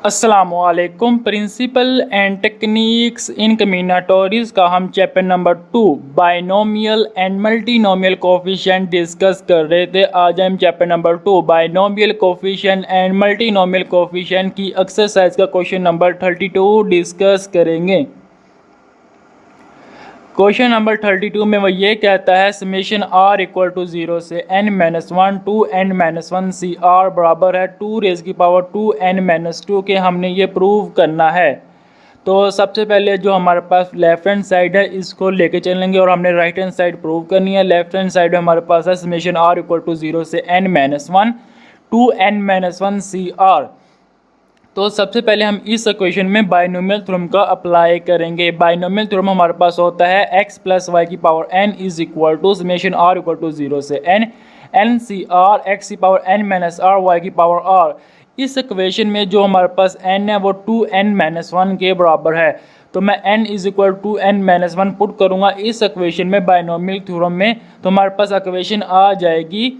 अस्सलामुअलैकुम। Principal and techniques in कम्बिनेटोरियज का हम chapter number 2 binomial and multinomial coefficient discuss कर रहे थे। आज हम chapter number 2 binomial coefficient and multinomial coefficient की एक्सरसाइज का क्वेश्चन नंबर 32 डिस्कस करेंगे। क्वेश्चन नंबर 32 में वो ये कहता है समेशन r इक्वल टू 0 से n-1 to n-1 C r बराबर है 2 रेज़ की पावर 2n-2 के। हमने ये प्रूव करना है। तो सबसे पहले जो हमारे पास लेफ्ट हैंड साइड है इसको लेके चलेंगे और हमने राइट हैंड साइड प्रूव करनी है। लेफ्ट हैंड साइड में हमारे पास है समेशन r इक्वल टू 0 से n-1 to n-1 C r। तो सबसे पहले हम इस इक्वेशन में बाइनोमियल थ्योरम का अप्लाई करेंगे। बाइनोमियल थ्योरम हमारे पास होता है x प्लस वाई की power n is equal to summation r equal to 0 से n सी r x की power n minus r y की पावर r। इस इक्वेशन में जो हमारे पास n है वो 2n-1 के बराबर है। तो मैं n is equal to n-1 put करूँगा इस इक्वेशन में बाइनोमियल थ्योरम में, तो हमारे पास इक्वेशन आ जाएगी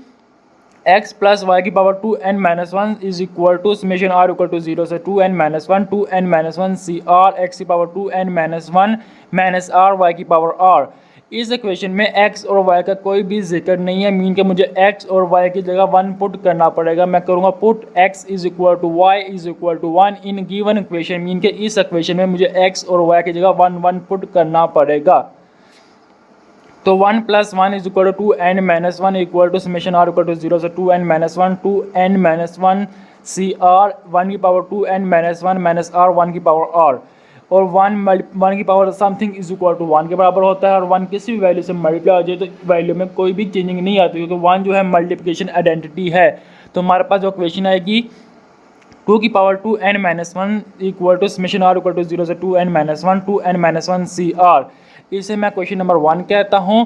x प्लस वाई की power 2n-1 is equal to summation r equal to 0 से 2n-1 2n-1 c r x की power 2n-1 minus r y की पावर r। इस इक्वेशन में x और y का कोई भी जिक्र नहीं है, मीन के मुझे x और y की जगह 1 पुट करना पड़ेगा। मैं करूँगा put x is equal to y is equal to 1 in given equation, mean के इस इक्वेशन में मुझे x और y की जगह 1 पुट करना पड़ेगा। तो 1 plus 1 is equal to n-1 equal to summation r equal to 0 से 2n-1 2n-1 सी r 1 की पावर 2n-1 माइनस r 1 की पावर r। और 1 की power something is equal to 1 के बराबर होता है। और 1 किसी भी वैल्यू से मल्टीप्लाई हो जाए तो वैल्यू में कोई भी चेंजिंग नहीं आती, क्योंकि 1 जो है मल्टीप्लिकेशन आइडेंटिटी है। तो हमारे पास जो इक्वेशन आएगी 2 की power 2n-1 equal to summation r equal to 0 से 2n-1 2n-1 सी r। इसे मैं क्वेश्चन नंबर 1 कहता हूँ।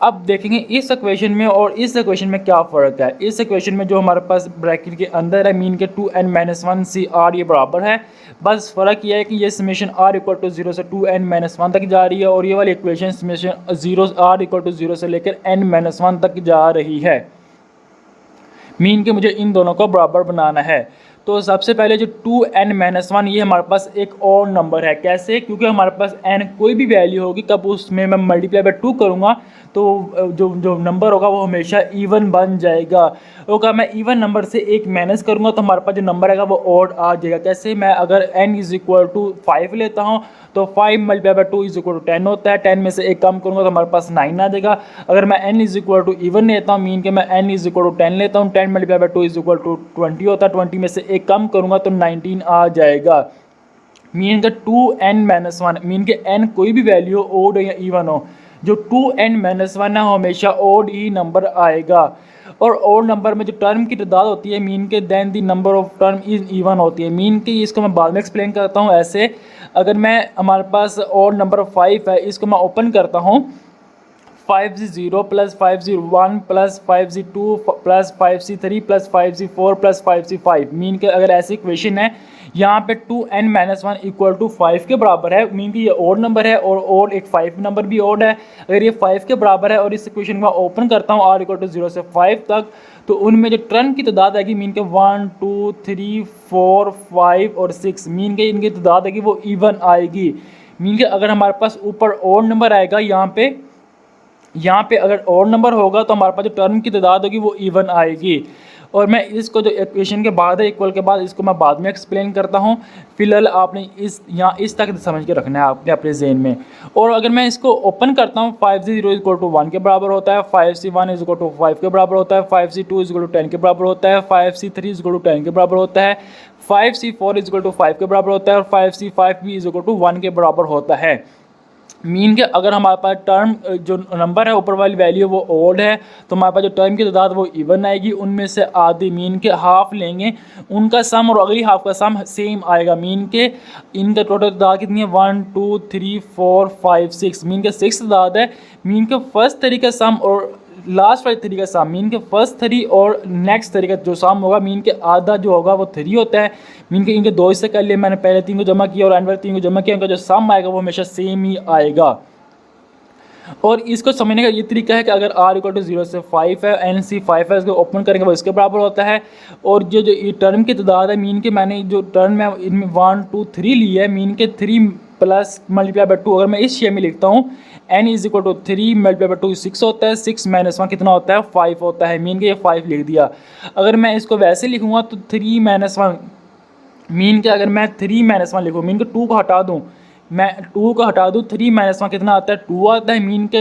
अब देखेंगे इस इक्वेशन में और इस इक्वेशन में क्या फ़र्क है। इस इक्वेशन में जो हमारे पास ब्रैकेट के अंदर है मीन के 2n-1 सी r ये बराबर है। बस फ़र्क यह है कि ये समेशन r इक्वल टू 0 से 2n-1 तक जा रही है और ये वाली equation summation 0 r equal to 0 से लेकर n-1 तक जा रही है। मीन के मुझे इन दोनों को बराबर बनाना है। तो सबसे पहले जो 2n-1 ये हमारे पास एक और नंबर है। कैसे? क्योंकि हमारे पास n कोई भी वैल्यू होगी तब उसमें मैं मल्टीप्लाई बाय 2 करूँगा तो जो नंबर होगा वो हमेशा इवन बन जाएगा। ओके, मैं इवन नंबर से एक माइनस करूँगा तो हमारे पास जो नंबर आएगा वो ऑड आ जाएगा। कैसे? मैं अगर n इज इक्वल टू 5 लेता हूँ तो 5 multiply by 2 is equal to 10 होता है। 10 में से एक कम करूँगा तो हमारे पास 9 आ जाएगा। अगर मैं n is equal to even लेता हूँ मीन के मैं n इज इक्वल टू 10 लेता हूँ, 10 multiply by 2 is equal to 20 होता है। 20 में से एक कम करूँगा तो 19 आ जाएगा। मीन का 2n-1 मीन के n कोई भी वैल्यू हो ओड हो या इवन हो, जो 2n-1 है हमेशा ओड ही नंबर आएगा। और ओड नंबर में जो टर्म की तादाद होती है मीन के then the number of term is even होती है। मीन के इसको मैं बाद में एक्सप्लेन करता हूँ। ऐसे अगर मैं हमारे पास ओड नंबर 5 है, इसको मैं ओपन करता हूँ 5z0 plus 5z1 plus 5z2 plus 5z3 plus 5z4 plus 5z5। Mean के अगर ऐसी इक्वेशन है यहाँ पे 2n-1 इक्वल टू 5 के बराबर है, मीन की ये ओड नंबर है और ओड एक 5 नंबर भी ओड है। अगर ये 5 के बराबर है और इस इक्वेशन को ओपन करता हूँ r इक्वल टू 0 से 5 तक, तो उनमें जो टर्म की तादाद आएगी मीन के 1 2 3 4 5 और 6, मीन के इनकी तादाद आएगी वो इवन आएगी। मीन के अगर हमारे पास ऊपर ओड नंबर आएगा यहाँ पे अगर और नंबर होगा तो हमारे पास जो टर्म की तादाद होगी वो इवन आएगी। और मैं इसको जो इक्वेशन के बाद है इक्वल के बाद इसको मैं बाद में एक्सप्लेन करता हूँ। फिलहाल आपने इस तक समझ के रखना है आपने अपने ज़हन में। और अगर मैं इसको ओपन करता हूँ 5z0 इक्वल टू 1 के बराबर होता है, 5c1 इज इक्वल टू 5 के बराबर होता है, 5c2 इज इक्वल टू 10 के बराबर होता है, 5c3 इज इक्वल टू 10 के बराबर होता है, 5c4 इज इक्वल टू 5 के बराबर होता है और 5c5 भी इज इक्वल टू 1 के बराबर होता है। मीन के अगर हमारे पास टर्म जो नंबर है ऊपर वाली वैल्यू वो ओड है तो हमारे पास जो टर्म की तादाद वो इवन आएगी। उनमें से आधी मीन के हाफ लेंगे, उनका सम और अगली हाफ का सम सेम आएगा। मीन के इनका टोटल तादाद कितनी है 1 2 3 4 5 6, मीन के 6 तादाद है। मीन के फर्स्ट तरीका सम और लास्ट वाली थ्री का सम, मीन के फर्स्ट थ्री और नेक्स्ट थ्री का जो सम होगा मीन के आधा जो होगा वो 3 होता है। मीन के इनके 2 हिस्से कर लिए मैंने, पहले 3 को जमा किया और एंड वाले 3 को जमा किया, उनका जो सम आएगा वो हमेशा सेम ही आएगा। और इसको समझने का ये तरीका है कि अगर r इक्वल टू 0 से 5 है, n c 5 है, इसको ओपन करेंगे वो इसके बराबर होता है। और जो ये टर्म की तादाद है मीन के, मैंने जो टर्म है इनमें 1 2 3 लिया है, मीन के 3 प्लस मल्टीप्लाई बाई 2 अगर मैं इस शेप में लिखता हूँ n is equal to 3 multiply by 2 6 होता है, 6 माइनस 1 कितना होता है 5 होता है, मीन के ये 5 लिख दिया। अगर मैं इसको वैसे लिखूँगा तो 3 माइनस 1 मीन के, अगर मैं 3 माइनस 1 लिखूँ, मीन के 2 को हटा दूँ, मैं 2 को हटा दूँ, 3 माइनस 1 कितना आता है 2 आता है, मीन के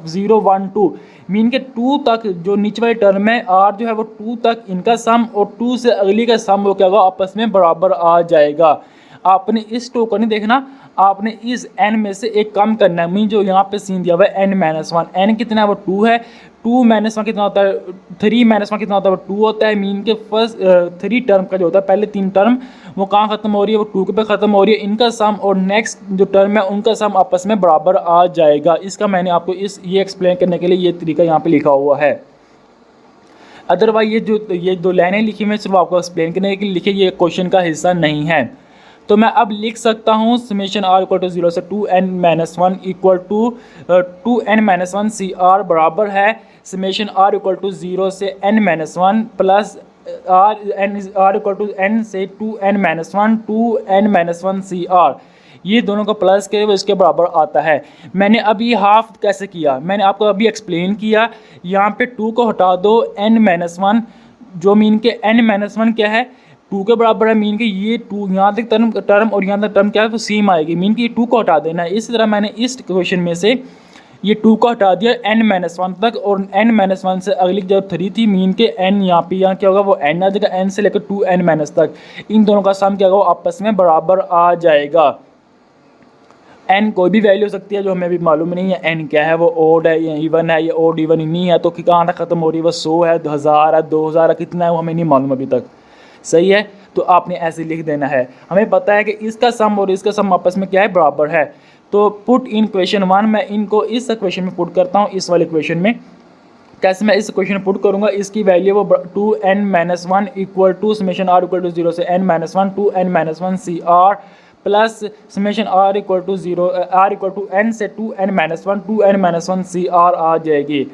0 1 2 मीन के 2 तक जो नीचे वाली टर्म है r जो है वो 2 तक इनका सम और 2 से अगली का सम वो क्या होगा आपस में बराबर आ जाएगा। आपने इस 2 को नहीं देखना, आपने इस n में से एक कम करना है। मीन जो यहाँ पे सीन दिया हुआ है n माइनस 1, n कितना है वो 2 है, 2 माइनस 1 कितना होता है 3 माइनस 1 कितना होता है वो 2 होता है। मीन के फर्स्ट 3 टर्म का जो होता है पहले 3 टर्म वो कहाँ ख़त्म हो रही है, वो 2 के पे ख़त्म हो रही है, इनका सम और नेक्स्ट जो टर्म है उनका सम आपस में बराबर आ जाएगा। इसका मैंने आपको ये एक्सप्लेन करने के लिए ये तरीका यहाँ पे लिखा हुआ है। अदरवाइज ये दो लाइनें लिखी मैं सिर्फ आपको एक्सप्लेन करने के लिए लिखी, ये क्वेश्चन का हिस्सा नहीं है। तो मैं अब लिख सकता हूँ समेशन r इक्वल टू 0 से 2n minus 1 equal to 2n minus 1 C r बराबर है समेशन r इक्वल टू 0 से n minus 1 plus r equal to n से 2n minus 1 2n minus 1 C R, ये दोनों का प्लस के वो इसके बराबर आता है। मैंने अब ये हाफ कैसे किया, मैंने आपको अभी एक्सप्लेन किया। यहाँ पे 2 को हटा दो, n माइनस 1 जो मीन के n माइनस 1 क्या है 2 के बराबर है, मीन के ये 2 यहाँ तक टर्म और यहाँ तक टर्म क्या है वो सेम आएगी, मीन के ये 2 को हटा देना है। इसी तरह मैंने इस क्वेश्चन में से ये 2 को हटा दिया n माइनस 1 तक, और n माइनस 1 से अगली जो 3 थी मीन के n यहाँ क्या होगा वो n आ जाएगा, n से लेकर 2n माइनस तक इन दोनों का सम क्या होगा वो आपस में बराबर आ जाएगा। n कोई भी वैल्यू हो सकती है जो हमें अभी मालूम नहीं है n क्या है, वो ओड है या इवन है, या ओड इवन नहीं है, तो कहाँ तक ख़त्म हो रही है, वो 100 है 1000 है 2000 है, कितना है वो हमें नहीं मालूम अभी तक। सही है, तो आपने ऐसे लिख देना है। हमें पता है कि इसका सम और इसका सम आपस में क्या है बराबर है। तो पुट इन क्वेश्चन 1, मैं इनको इस क्वेश्चन में पुट करता हूँ। इस वाले क्वेश्चन में कैसे मैं इस क्वेश्चन में पुट करूँगा, इसकी वैल्यू वो 2n minus 1 equal to summation r equal to 0 से n minus 1 2n minus 1 C R plus summation r equal to n से 2n माइनस 1 2n माइनस 1 सी आर आ जाएगी।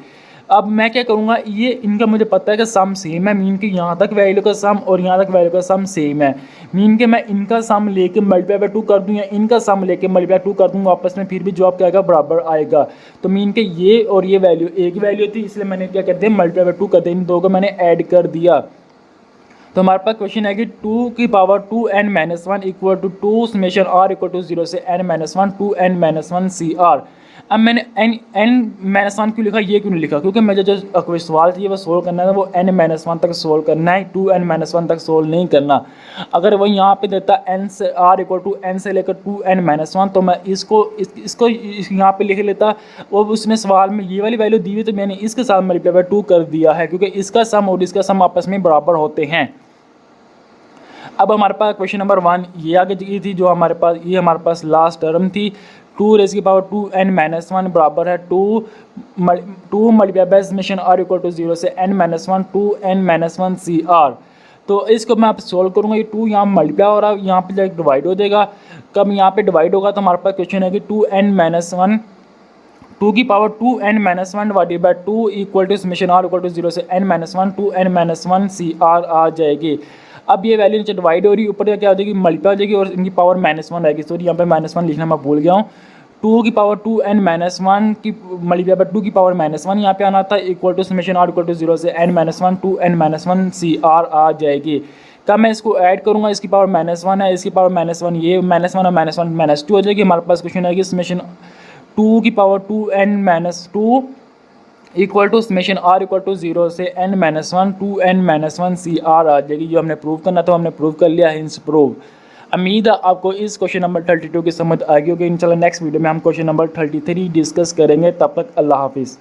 अब मैं क्या करूँगा, ये इनका मुझे पता है कि सम सेम है, मीन के यहाँ तक वैल्यू का सम और यहाँ तक वैल्यू का सम सेम है, मीन के मैं इनका सम लेके मल्टीप्लाई बाई 2 कर दूँ या इनका सम लेके मल्टीप्लाई 2 कर दूँ, आपस में फिर भी जवाब क्या आएगा बराबर आएगा। तो मीन के ये और ये वैल्यू एक ही वैल्यू थी, इसलिए मैंने क्या कहते हैं मल्टीप्लाई बाई 2 कर दिया, इन दो को मैंने ऐड कर दिया। तो हमारे पास क्वेश्चन है कि 2 की power 2n minus 1 equal to 2 summation r equal to 0 से n माइनस 1 2n माइनस 1 सी आर। अब मैंने n माइनस 1 क्यों लिखा, ये क्यों नहीं लिखा, क्योंकि मुझे जो कोई सवाल चाहिए वो सोल्व करना है वो n माइनस 1 तक सोल्व करना है, 2n माइनस 1 तक सोल्व नहीं करना। अगर वो यहाँ पे देता n से r इक्वल टू n से लेकर 2n माइनस 1 तो मैं इसको यहाँ पे लिख लेता, और उसने सवाल में ये वाली वैल्यू दी हुई तो मैंने इसके साथ मल्टीप्लाई बाई 2 कर दिया है, क्योंकि इसका सम और इसका सम आपस में बराबर होते हैं। अब हमारे पास क्वेश्चन नंबर 1 ये आगे की थी, जो हमारे पास लास्ट टर्म थी 2 रेज़ की पावर 2n माइनस 1 बराबर है 2 multiply by summation r equal to 0 से n माइनस 1 2n माइनस 1 सी आर। तो इसको मैं आप सोल्व करूँगा, ये 2 यहाँ मल्टीप्लाई हो रहा है, यहाँ पे जाकर डिवाइड हो जाएगा। कब यहाँ पे डिवाइड होगा तो हमारे पास क्वेश्चन है कि 2n माइनस 1 2 की power 2n minus 1 divided by 2 equal to summation r equal to 0 से n माइनस 1 2n माइनस 1 सी आर आ जाएगी। अब ये वैल्यू नीचे डिवाइड हो रही है, ऊपर क्या हो जाएगी मल्टीप्लाई हो जाएगी और इनकी पावर माइनस 1 आएगी। सॉरी यहाँ पे माइनस 1 लिखना मैं भूल गया हूँ। 2 की पावर 2n माइनस 1 की मल्टीप्लाई बाई 2 की पावर माइनस 1 यहाँ पे आना था equal to summation r equal to 0 से n माइनस 1 2n माइनस 1 सी आर आ जाएगी। तब मैं इसको ऐड करूँगा, इसकी पावर माइनस 1 है, इसकी पावर माइनस 1, ये माइनस 1 और माइनस 1 माइनस 2 हो जाएगी। हमारे पास क्वेश्चन है कि समेशन 2 की power 2n minus 2 equal to summation r equal to 0 से n माइनस 1 2n माइनस 1 सी आर आ जाएगी। जो हमने प्रूव करना था हमने प्रूव कर लिया, हिंस प्रूव। उम्मीद है आपको इस क्वेश्चन नंबर 32 की समझ आ गई होगी। इंशाल्लाह नेक्स्ट वीडियो में हम क्वेश्चन नंबर 33 डिस्कस करेंगे। तब तक अल्लाह हाफिज़।